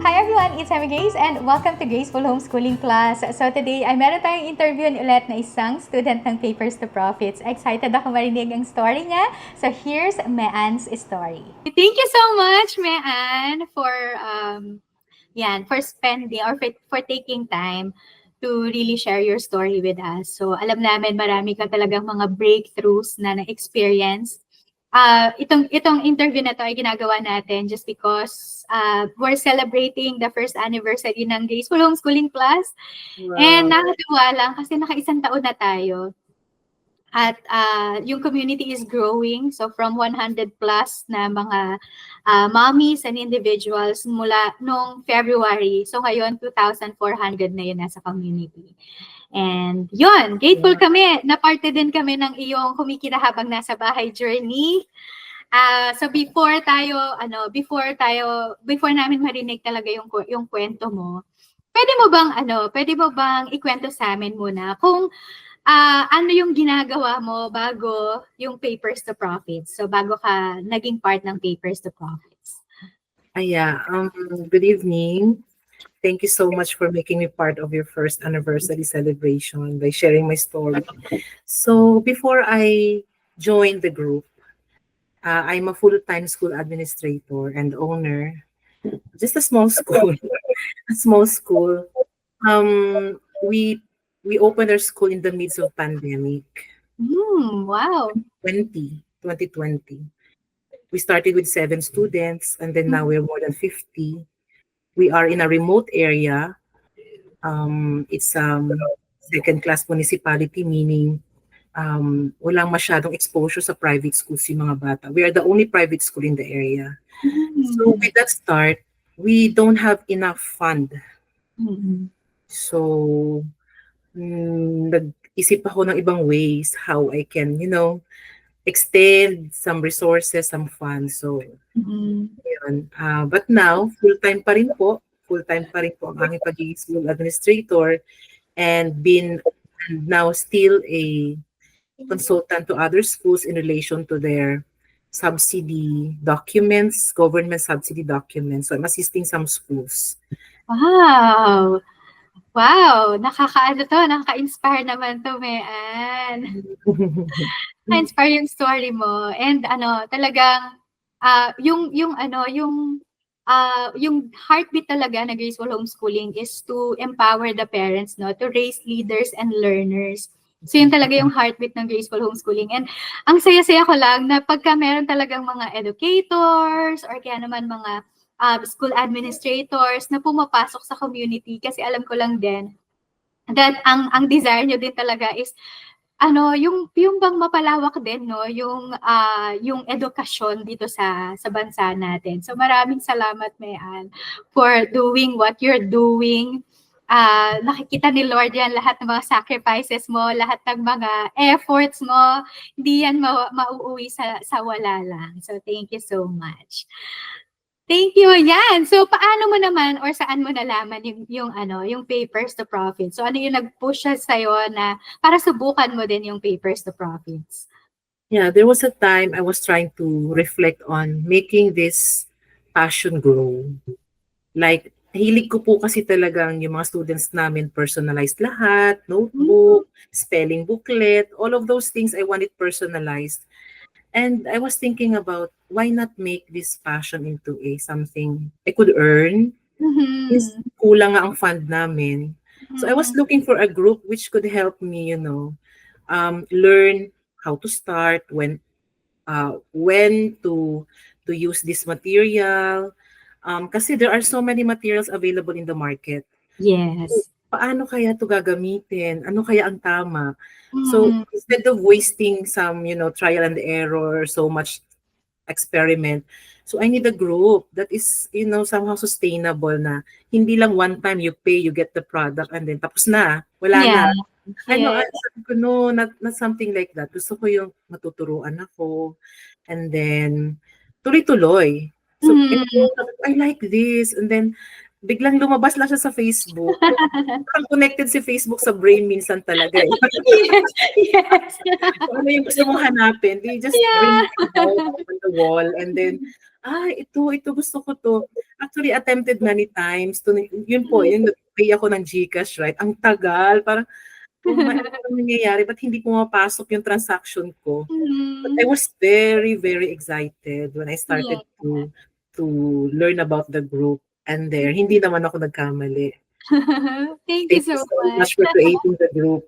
Hi everyone, it's Emmy Grace and welcome to Graceful Homeschooling Class. So today ay meron tayong interview ulit na isang student ng Papers to Profits. Excited ako marinig ang story niya. So here's Mean's story. Thank you so much, Mean, for spending or for taking time to really share your story with us. So alam namin marami ka talagang mga breakthroughs na na-experience. Itong interview na to ay ginagawa natin just because we're celebrating the first anniversary ng Graceful Homeschooling Class. Wow. And nakatuwa lang kasi naka-isang taon na tayo. At yung community is growing. So from 100 plus na mga mommies and individuals mula noong February. So ngayon, 2,400 na yun nasa community. And yun, grateful kami na parte din kami ng iyong kumikita habang nasa bahay journey. So before namin marinig talaga yung kwento mo, pwede mo bang ikwento sa amin muna kung ano yung ginagawa mo bago yung Papers to Profits? So bago ka naging part ng Papers to Profits. Good evening. Thank you so much for making me part of your first anniversary celebration by sharing my story. So before I joined the group, I'm a full-time school administrator and owner. Just a small school. We opened our school in the midst of pandemic. Wow. 2020. We started with 7 students and then now we're more than 50. We are in a remote area. It's second-class municipality, meaning walang masyadong exposure sa private schools yung mga bata. We are the only private school in the area. So with that start, we don't have enough fund. So nag-isip ako ng ibang ways how I can, extend some resources, some funds. So, yun. But now, full-time pa rin po ang aking pagiging school administrator and now still a consultant to other schools in relation to their subsidy documents, government subsidy documents. So I'm assisting some schools. Wow! Wow! Nakaka-inspire naman to, Mean. Na-inspire yung story mo. And talagang yung heartbeat talaga na Graceful Homeschooling is to empower the parents, no, to raise leaders and learners. So yun talaga yung heartbeat ng Graceful Homeschooling. And ang saya-saya ko lang na pagka meron talagang mga educators or kaya naman mga school administrators na pumapasok sa community, kasi alam ko lang din that ang desire nyo din talaga is yung bang mapalawak din, no, yung edukasyon dito sa bansa natin. So maraming salamat, Mean, for doing what you're doing. Nakikita ni Lord yan, lahat ng mga sacrifices mo, lahat ng mga efforts mo, hindi yan mauuwi sa wala lang. So thank you so much. Thank you. Yan. So paano mo naman or saan mo nalaman yung Papers to Profits? So ano yung nag-push sa'yo na para subukan mo din yung Papers to Profits? Yeah, there was a time I was trying to reflect on making this passion grow. Like, hilig ko po kasi talagang yung mga students namin personalized lahat, notebook, spelling booklet, all of those things I want it personalized. And I was thinking about why not make this passion into something I could earn. Is kulang nga ang fund namin. So I was looking for a group which could help me, learn how to start, when to use this material. Kasi there are so many materials available in the market. Yes. Paano kaya to gagamitin? Ano kaya ang tama? So instead of wasting some, trial and error, so much experiment, so I need a group that is, somehow sustainable na hindi lang one time you pay, you get the product and then tapos na, wala na. Sabi ko, no, not something like that. Gusto ko yung matuturuan ako and then tuloy-tuloy. So I like this and then biglang lumabas lang siya sa Facebook. Parang connected si Facebook sa brain minsan talaga eh. Yes, yes. Kung ano yung gusto mong hanapin, they just bring Yeah. it out on the wall and then, ito gusto ko to. Actually, attempted many times. Yun po, yung nag-pay ako ng GCash, right? Ang tagal, parang, oh my, ano nangyayari? Ba't hindi pumapasok yung transaction ko? But I Mhm. was very, very excited when I Yeah. started to learn about the group. And there, hindi naman ako nagkamali. Thank you Thank you so so much. much for creating the group.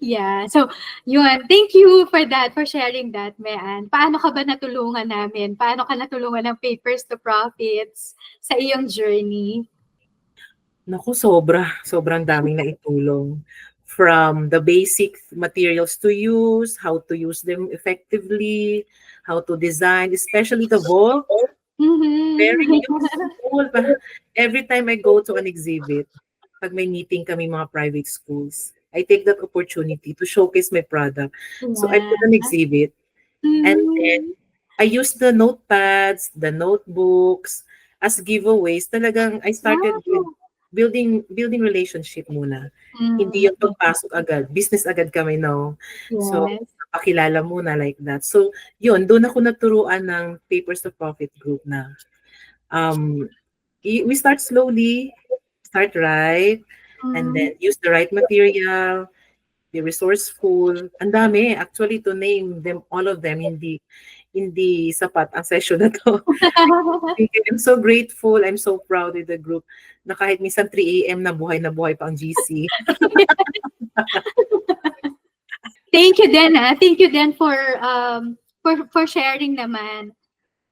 Yeah. So, yun. Thank you for that, for sharing that, Mean. Paano ka ba natulungan namin? Paano ka natulungan ng Papers to Profits sa iyong journey? Naku, sobrang daming naitulong. From the basic materials to use, how to use them effectively, how to design, especially the vault, very Mhm. useful. Every time I go to an exhibit, pag may meeting kami mga private schools, I take that opportunity to showcase my product. So I Yeah. put an exhibit and then Mhm. I use the notepads, the notebooks as giveaways. Talagang I started with Wow. building relationship muna. Hindi yung Mm. pagpasok agad, business agad kami, no. So Yes. pakilala muna like that. So yun, doon ako naturuan ng Papers to Profit group na um we start slowly, start right, and Mm. then use the right material, be resourceful. Ang dami, actually, to name them, all of them, hindi sapat ang session na to. I'm so grateful, I'm so proud with the group na kahit minsan 3 AM na buhay pa ang GC. Thank you din, Thank you din for sharing naman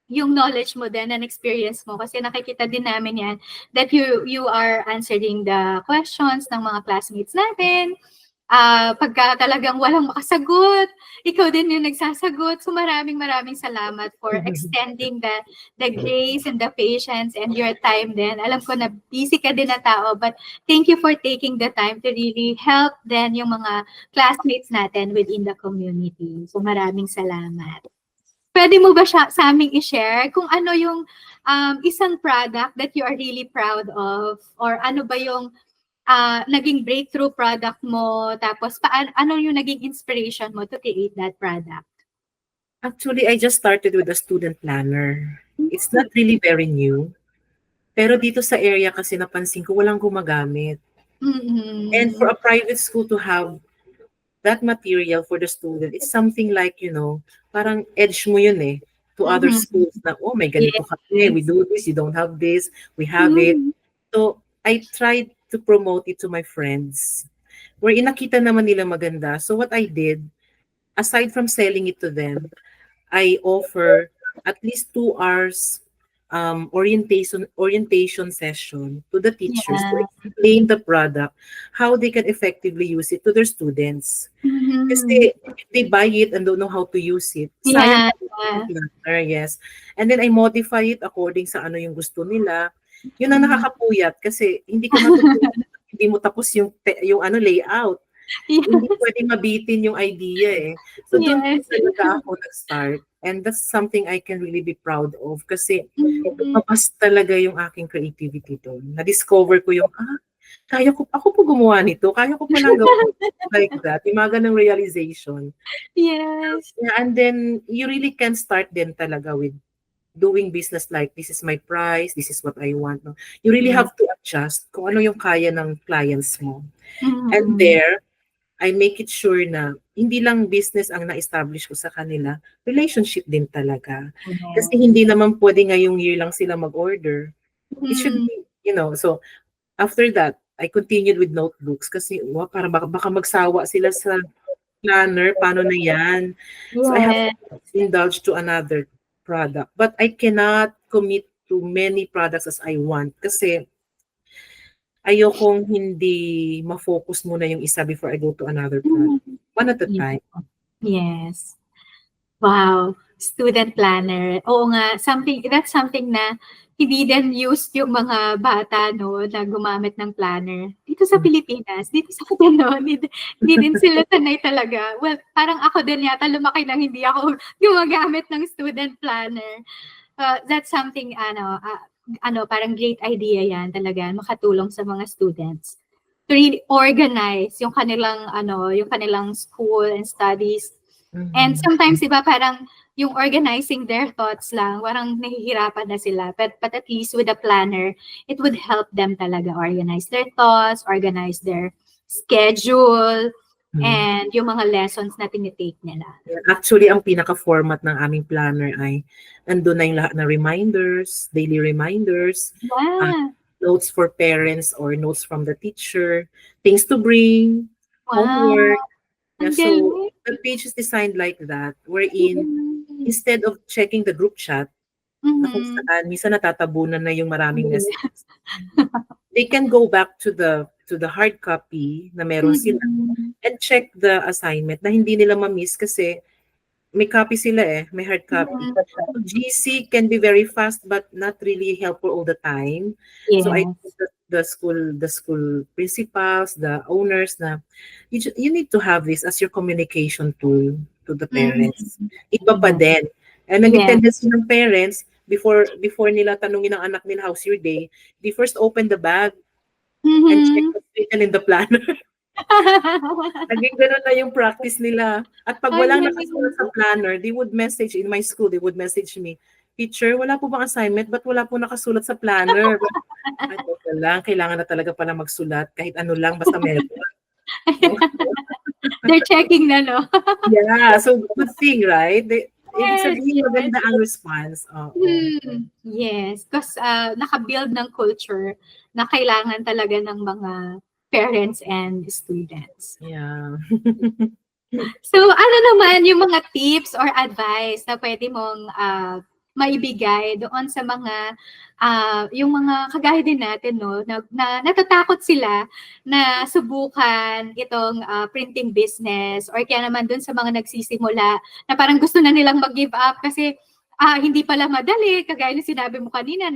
yung knowledge mo din and experience mo kasi nakikita din namin yan that you are answering the questions ng mga classmates natin. Pagka talagang walang makasagot, ikaw din yung nagsasagot. So maraming salamat for extending the grace and the patience and your time din. Alam ko na busy ka din na tao, but thank you for taking the time to really help din yung mga classmates natin within the community. So maraming salamat. Pwede mo ba siya sa aming i-share kung ano yung isang product that you are really proud of or ano ba yung naging breakthrough product mo, tapos ano yung naging inspiration mo to create that product? Actually, I just started with a student planner. It's not really very new. Pero dito sa area kasi napansin ko walang gumagamit. And for Mm-hmm. a private school to have that material for the student, it's something like, parang edge mo yun eh, to other Mm-hmm. schools na, oh, may ganito Yes. kami, we do this, you don't have this, we have it. Mm-hmm. So, I tried to promote it to my friends. Where inakita naman nila maganda. So, what I did, aside from selling it to them, I offer at least 2 hours orientation session to the teachers to Yeah. explain the product, how they can effectively use it to their students. Mm-hmm. Kasi if they buy it and don't know how to use it, sayang Yeah. yung planner, yes. And then I modify it according sa ano yung gusto nila. Yun ang Mm-hmm. nakakapuyat kasi hindi ka matutunan, hindi mo tapos yung layout. Hindi Yes. pwedeng mabitin yung idea eh. So doon Yes. talaga ako nag-start. And that's something I can really be proud of kasi Mm-hmm. lumabas talaga yung aking creativity doon. Na-discover ko yung, ako po gumawa nito. Kaya ko palang gawin like that. Yung mga ganong realization. Yes. Yeah, and then you really can start then talaga with doing business like this is my price, this is what I want. No? You really have to adjust kung ano yung kaya ng clients mo. And Mm-hmm. there, I make it sure na hindi lang business ang na-establish ko sa kanila, relationship din talaga. Kasi hindi naman pwede ngayong year lang sila mag-order. It should be, so after that, I continued with notebooks kasi para baka magsawa sila sa planner, paano na yan? So I have Yes. to indulge to another product. But I cannot commit to many products as I want kasi ayokong hindi ma-focus muna yung isa before I go to another product. One at a Yeah. time. Yes. Wow. Student planner. Oo nga, that's something na hindi din used yung mga bata, no, na gumamit ng planner. Dito sa Pilipinas, dito sa atin, no, hindi din sila sanay talaga. Well, parang ako din yata lumaki nang hindi ako gumagamit ng student planner. That's something, parang great idea yan talaga, makatulong sa mga students to really organize yung kanilang school and studies. And sometimes, iba, parang yung organizing their thoughts lang, parang nahihirapan na sila. But at least with a planner, it would help them talaga organize their thoughts, organize their schedule, and yung mga lessons na tinitake nila. Actually, ang pinaka-format ng aming planner ay nandun na yung lahat na reminders, daily reminders, Wow. notes for parents or notes from the teacher, things to bring, homework. Yeah, Ang so galing. the page is designed like that, wherein instead of checking the group chat, na kung saan minsan natatabunan na yung maraming messages, they can go back to the hard copy na meron sila and check the assignment na hindi nila ma-miss kasi may copy sila may hard copy. So GC can be very fast but not really helpful all the time. Yes. So I think that the school principals, the owners, na you need to have this as your communication tool to the parents. Iba pa din. And naging tendency ng parents, before nila tanungin ng anak nila, how's your day, they first open the bag and check what's written in the planner. Naging gano'n na yung practice nila. At pag walang nakasulat sa planner, they would message, in my school, they would message me, "Teacher, wala po bang assignment? Ba't wala po nakasulat sa planner?" Ay, teka lang, kailangan na talaga pala magsulat, kahit ano lang, basta meron. They're checking na, no? Yeah, so good thing, right? Ibig sabihin, maganda ang response. Yes, because nakabuild ng culture na kailangan talaga ng mga parents and students. Yeah. So, ano naman yung mga tips or advice na pwede mong maibigay doon sa mga yung mga kagaya din natin, no, na natatakot sila na subukan itong printing business, or kaya naman doon sa mga nagsisimula na parang gusto na nilang mag-give up kasi hindi pala madali, kagaya ng sinabi mo kanina,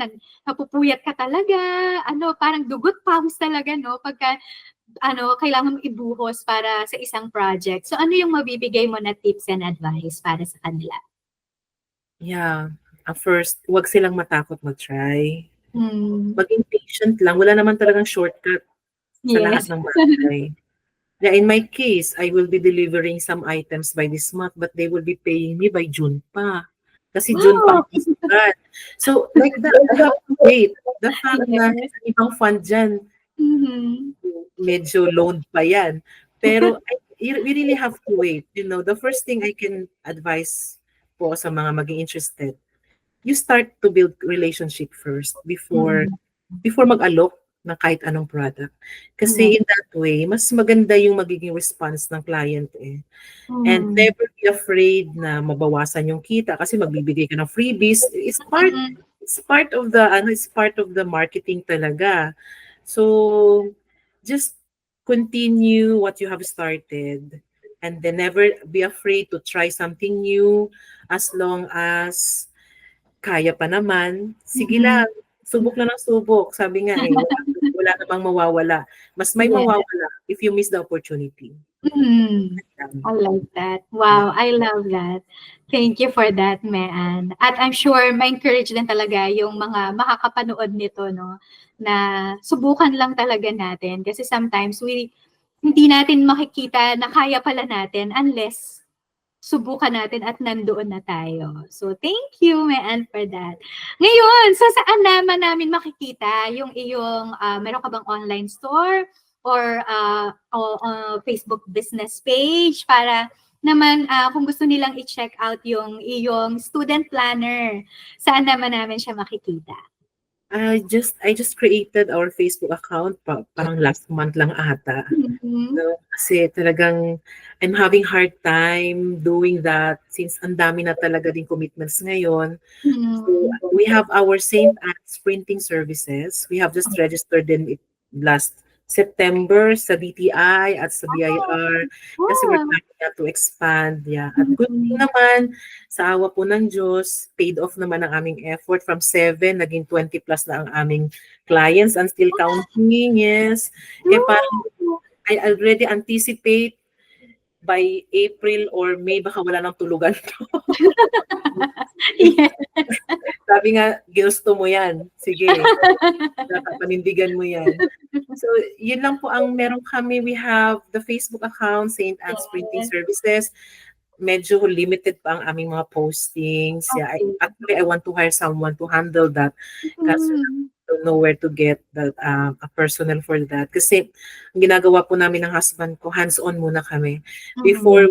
napupuyat ka talaga, parang dugot pawis talaga, no, pagka kailangan mong ibuhos para sa isang project. So, ano yung mabibigay mo na tips and advice para sa kanila? Yeah. First, huwag silang matakot mag-try. Maging patient lang. Wala naman talagang shortcut sa lahat ng bagay. Yeah, in my case, I will be delivering some items by this month, but they will be paying me by June pa. Kasi June pa ang pisukan. So, like that, I have to wait. The fact na ibang fund dyan, medyo loaned pa yan. Pero we really have to wait. You know, the first thing I can advise po sa mga maging interested, you start to build relationship first before mag-alok ng kahit anong product. Kasi in that way, mas maganda yung magiging response ng client And never be afraid na mabawasan yung kita kasi magbibigay ka ng freebies. It's part of the marketing talaga. So just continue what you have started and then never be afraid to try something new as long as kaya pa naman. Sige lang, subok na ng subok. Sabi nga wala namang mawawala. Mas may mawawala if you miss the opportunity. I like that. Wow, I love that. Thank you for that, Mean. At I'm sure ma-encourage din talaga yung mga makakapanood nito, no, na subukan lang talaga natin kasi sometimes hindi natin makikita na kaya pala natin unless subukan natin at nandoon na tayo. So, thank you, Mean, for that. Ngayon, so saan naman namin makikita yung iyong, meron ka bang online store or Facebook business page para naman kung gusto nilang i-check out yung iyong student planner, saan naman namin siya makikita? I just created our Facebook account parang last month lang ata. No, kasi talagang I'm having hard time doing that since ang dami na talaga din commitments ngayon. So we have our St. Anne's printing services. We have just registered them last September sa DTI at sa BIR kasi we're trying to expand. Yeah. At good thing naman, sa awa po ng Diyos, paid off naman ang aming effort from 7, naging 20 plus na ang aming clients and still counting. Yes. Kaya parang I already anticipate by April or May, baka wala nang tulugan to. Sabi nga, ginusto mo yan. Sige, panindigan mo yan. So, yun lang po ang meron kami. We have the Facebook account, St. Anne's Printing Yes. Services. Medyo limited pa ang aming mga postings. Yeah, Okay. actually, I want to hire someone to handle that. Kasi Mm. I don't know where to get that a personnel for that. Kasi ang ginagawa po namin ng husband ko, hands-on muna kami. Before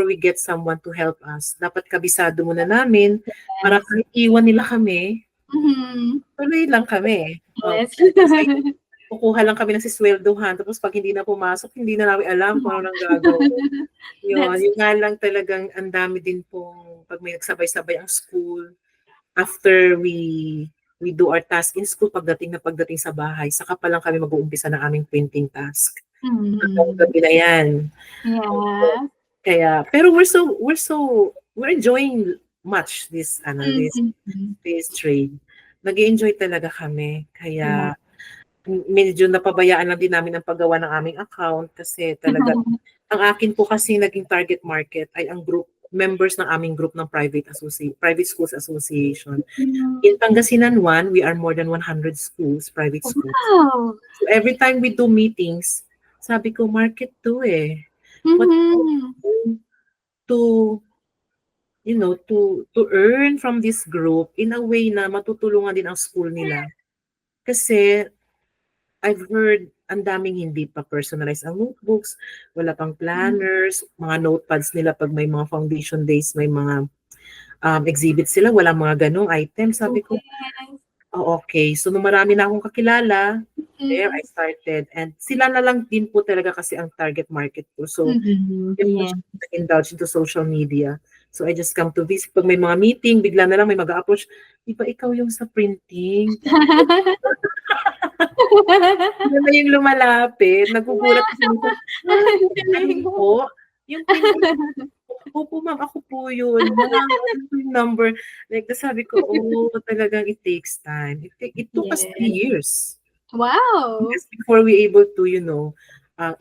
we get someone to help us, dapat kabisado muna namin para kahit iwan nila kami, Mhm. tuloy lang kami. Yes. Kasi kukuha lang kami ng sisweldohan, tapos pag hindi na pumasok, hindi na namin alam kung ano nang gagawin. Yun, That's yun nga lang talagang ang dami din pong pag may nagsabay-sabay ang school, after we do our task in school, pagdating sa bahay, saka pa lang kami mag-uumpisa ng aming printing task. Hanggang Mhm. gabi na yan. Yeah. Kaya, pero we're enjoying much this Mhm. trade. Nag-enjoy talaga kami. Yeah. Kaya medyo napabayaan lang din namin ang paggawa ng aming account kasi talaga ang akin po kasi naging target market ay ang members ng aming group ng Private Schools Association. In Pangasinan 1, we are more than 100 schools, private schools. Wow. So every time we do meetings, sabi ko, market to eh. What Mhm. to to earn from this group in a way na matutulungan din ang school nila. Kasi I've heard ang daming hindi pa personalized ang notebooks, wala pang planners, mga notepads nila pag may mga foundation days, may mga exhibits sila, walang mga ganong items. Sabi ko, Yes. oh, okay. So, nung marami na akong kakilala, there I Mhm. started. And sila na lang din po talaga kasi ang target market ko. So, Mhm. hindi po Yeah. siya indulge into social media. So, I just come to visit. Pag may mga meeting, bigla na lang may mag-a-approach, di ba ikaw yung sa printing? Yun na yung lumalapit. Nagugulat kasi minsan, sabi po, yung printing, opo ma'am, ako po yun. Ma'am, ano po yung number? Like, sabi ko, oh, talagang it takes time. It took us 3 Yes. years. Wow. Yes, before we able to,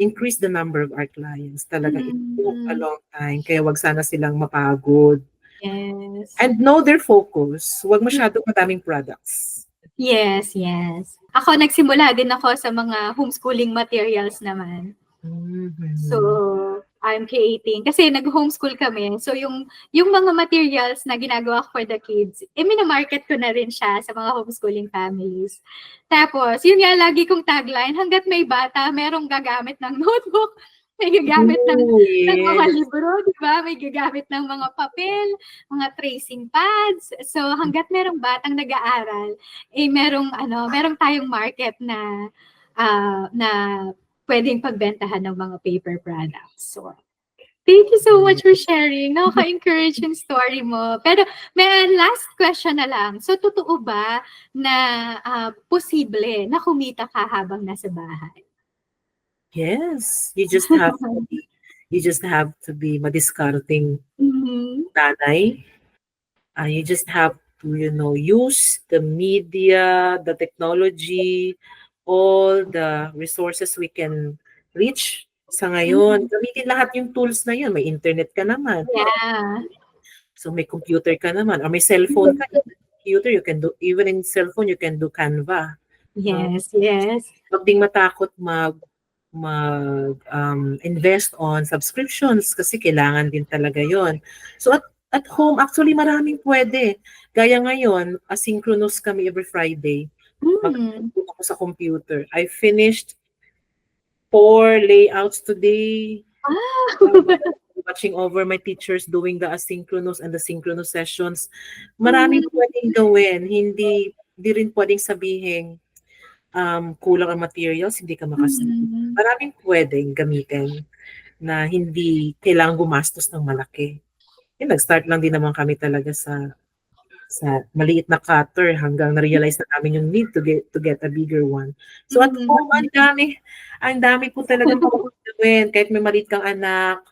increase the number of our clients. Talagang it took a Mhm. long time. Kaya wag sana silang mapagod. Yes. And know their focus. Wag masyadong madaming products. Yes, yes. Ako, nagsimula din ako sa mga homeschooling materials naman. So, I'm creating. Kasi nag-homeschool kami. So, yung mga materials na ginagawa ko for the kids, minamarket ko na rin siya sa mga homeschooling families. Tapos, yun nga, lagi kong tagline, hanggat may bata, merong gagamit ng notebook, may gagamit ng mga Yes. libro, di ba? May gagamit ng mga papel, mga tracing pads. So, hanggat merong batang nag-aaral, merong tayong market na pwedeng pagbentahan ng mga paper products. So, thank you so much for sharing. Nakaka-encourage yung story mo. Pero may last question na lang. So, totoo ba na posible na kumita ka habang nasa bahay? Yes. You just have to be madiskarteng Mhm. nanay. You just have to, use the media, the technology, all the resources we can reach sa ngayon. Gamitin lahat yung tools na yun. May internet ka naman. Yeah. So may computer ka naman. Or may cellphone ka. Computer, you can do, even in cellphone, you can do Canva. Yes, yes. Huwag ding matakot invest on subscriptions kasi kailangan din talaga yon. So at home, actually maraming pwede. Gaya ngayon, asynchronous kami every Friday. Mag-upload ako sa computer. I finished 4 layouts today. Watching over my teachers doing the asynchronous and the synchronous sessions. Maraming pwedeng gawin. Hindi rin pwedeng sabihin kulang ang materials, hindi ka makastudy. Maraming pwedeng gamitin na hindi kailangan gumastos ng malaki. Nag-start lang din naman kami talaga sa maliit na cutter hanggang na-realize na namin yung need to get a bigger one. So at home, ang dami po talaga gawin. Kahit may maliit kang anak,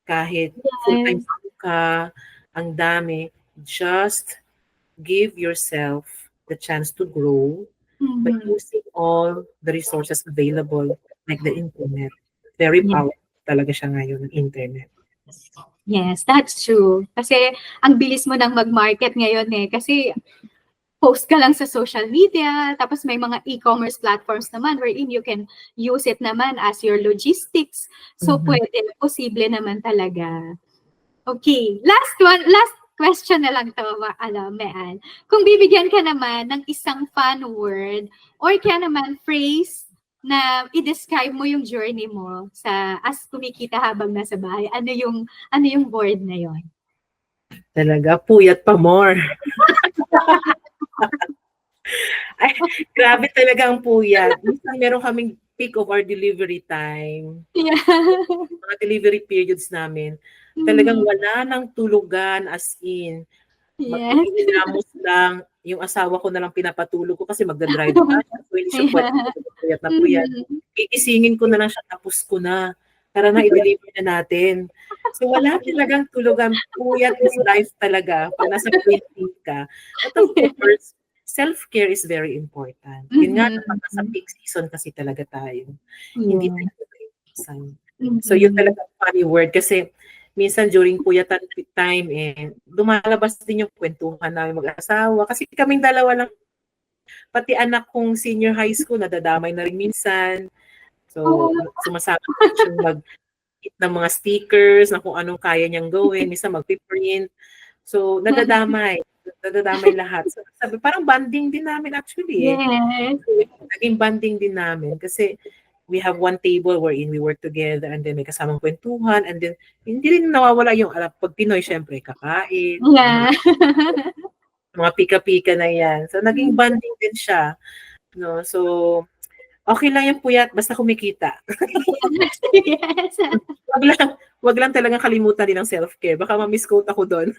kahit full-time ka, ang dami. Just give yourself the chance to grow by using all the resources available like the internet. Very powerful talaga siya ngayon, ng internet. Yes, that's true. Kasi ang bilis mo nang mag-market ngayon eh. Kasi post ka lang sa social media, tapos may mga e-commerce platforms naman wherein you can use it naman as your logistics. So, pwede, posible naman talaga. Okay, last question na lang to, Mean. Kung bibigyan ka naman ng isang fun word or kaya naman phrase na i-describe mo yung journey mo sa as kumikita habang nasa bahay, ano yung word na yon? Talaga, puyat pa more. Ay, grabe talaga ang puyat. Minsan meron kaming peak of our delivery time. Yeah. Mga delivery periods namin. Talagang wala nang tulugan, as in. Yes. Magkikilamos lang. Yung asawa ko na lang pinapatulog ko kasi magdadrive pa siya. So, hindi siya pwede puyat na puyat. Gigisingin ko na lang siya, tapos ko na. Tara na, i-deliver na natin. So, wala talagang tulugan. Puyat is life talaga pag nasa quarantine ka. But of course, self-care is very important. Yun nga, pag nasa peak season kasi talaga tayo. Hindi tayo maiwasan. So, yun talaga funny word kasi minsan during puyatan time, lumalabas din yung kwentuhan namin mag-asawa. Kasi kaming dalawa lang, pati anak kong senior high school, nadadamay na rin minsan. So, sumasama siyang mag-hit ng mga stickers na kung anong kaya niyang gawin. Minsan mag-print. So, nadadamay lahat. So, sabi, parang banding din namin actually. Yes. Naging banding din namin kasi we have one table wherein we work together and then may kasamang kwentuhan and then hindi rin nawawala yung pag Pinoy, syempre, kakain, Yeah. mga pika-pika na yan. So, naging banding din siya. No? So, okay lang yung puyat, basta kumikita. Yes. Wag lang talagang kalimutan din ang self-care. Baka ma-misquote ako doon.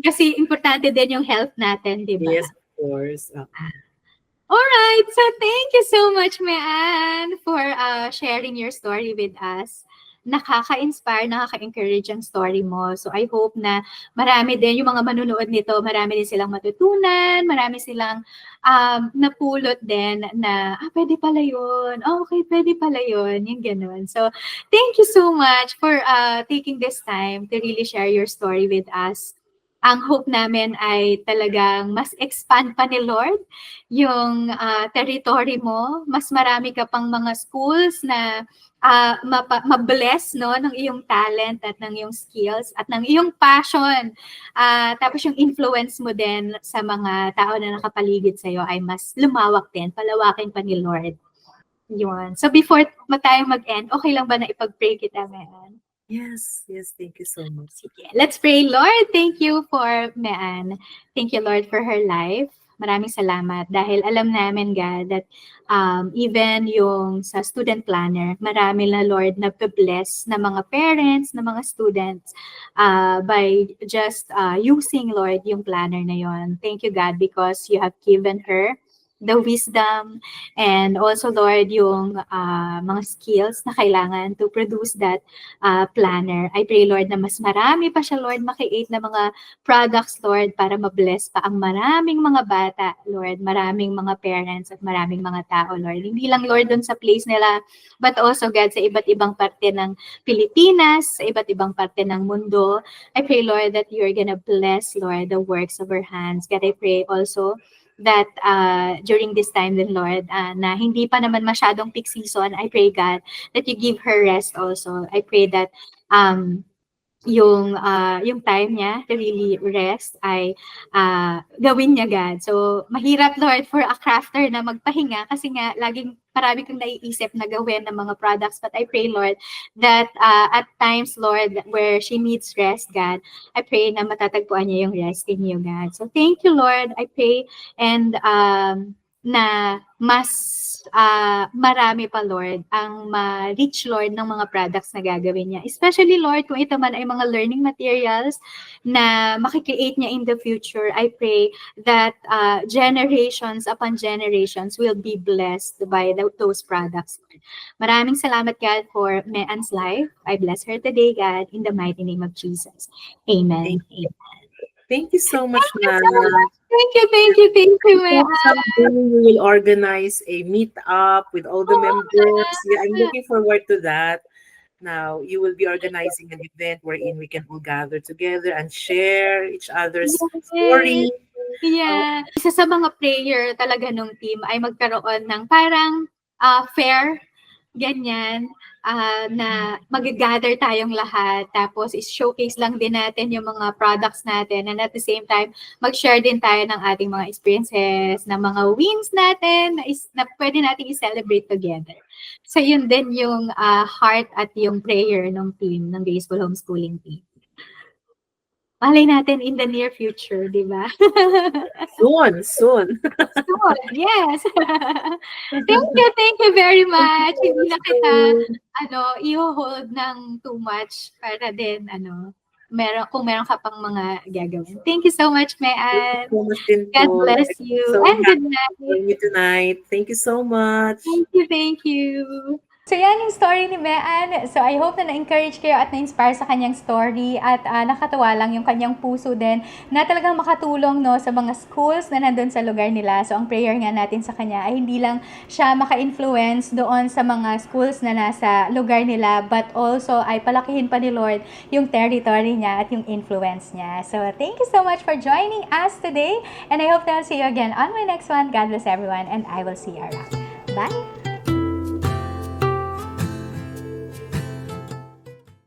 Kasi importante din yung health natin, di ba? Yes, of course. Alright, so thank you so much, Mean, for sharing your story with us. Nakaka-inspire, nakaka-encourage ang story mo. So I hope na marami din, yung mga manunood nito, marami din silang matutunan, marami silang napulot din na, pwede pala yun. Okay, pwede pala yun. Yung ganun. So thank you so much for taking this time to really share your story with us. Ang hope namin ay talagang mas expand pa ni Lord yung territory mo. Mas marami ka pang mga schools na ma-bless no, ng iyong talent at ng iyong skills at ng iyong passion. Tapos yung influence mo din sa mga tao na nakapaligid sa'yo ay mas lumawak din, palawakin pa ni Lord. Yun. So before tayo mag-end, okay lang ba na ipag-pray kita, Mean? Yes, thank you so much. Sige, let's pray. Lord, thank you for Mean. Thank you, Lord, for her life. Maraming salamat dahil alam namin, God, that even yung sa student planner, marami na, Lord, na bless na mga parents, na mga students by just using, Lord, yung planner na yon. Thank you, God, because you have given her the wisdom and also, Lord, yung mga skills na kailangan to produce that planner. I pray, Lord, na mas marami pa siya, Lord, maki-create na mga products, Lord, para ma-bless pa ang maraming mga bata, Lord, maraming mga parents at maraming mga tao, Lord. Hindi lang, Lord, dun sa place nila, but also, God, sa iba't ibang parte ng Pilipinas, sa iba't ibang parte ng mundo. I pray, Lord, that you're gonna bless, Lord, the works of our hands. God, I pray also that during this time then, Lord, na hindi pa naman masyadong peak season, I pray, God, that you give her rest also. I pray that yung time niya to really rest ay gawin niya, God. So, mahirap, Lord, for a crafter na magpahinga kasi nga laging marami kang naiisip na gawin ng mga products. But I pray, Lord, that at times, Lord, where she needs rest, God, I pray na matatagpuan niya yung rest in you, God. So, thank you, Lord. I pray and na mas marami pa, Lord, ang ma-reach, Lord, ng mga products na gagawin niya. Especially, Lord, kung ito man ay mga learning materials na makikreate niya in the future, I pray that generations upon generations will be blessed by those products. Maraming salamat, God, for Mean's life. I bless her today, God, in the mighty name of Jesus. Amen. Thank you so much, na. Thank you, Mean. Someday we will organize a meet-up with all the members. Yeah, I'm looking forward to that. Now, you will be organizing an event wherein we can all gather together and share each other's story. Yeah. Isa sa mga prayer talaga nung team ay magkaroon ng parang fair, ganyan, na mag-gather tayong lahat. Tapos is-showcase lang din natin yung mga products natin. And at the same time, mag-share din tayo ng ating mga experiences, ng mga wins natin na pwede natin i-celebrate together. So yun din yung heart at yung prayer ng team, ng Graceful Homeschooling team. Malay natin in the near future, di ba? Soon. Soon, yes. Thank you very much. Hindi na kita, i-hold ng too much para din, kung meron ka pang mga gagawin. Thank you so much, Mean. So much din God po. bless you. So And good happy night. seeing you tonight. Thank you so much. Thank you. So yan yung story ni Mean. So I hope na na-encourage kayo at na-inspire sa kanyang story at nakatuwa lang yung kanyang puso din na talagang makatulong sa mga schools na nandun sa lugar nila. So ang prayer nga natin sa kanya ay hindi lang siya maka-influence doon sa mga schools na nasa lugar nila, but also ay palakihin pa ni Lord yung territory niya at yung influence niya. So thank you so much for joining us today, and I hope to see you again on my next one. God bless everyone, and I will see you around. Bye!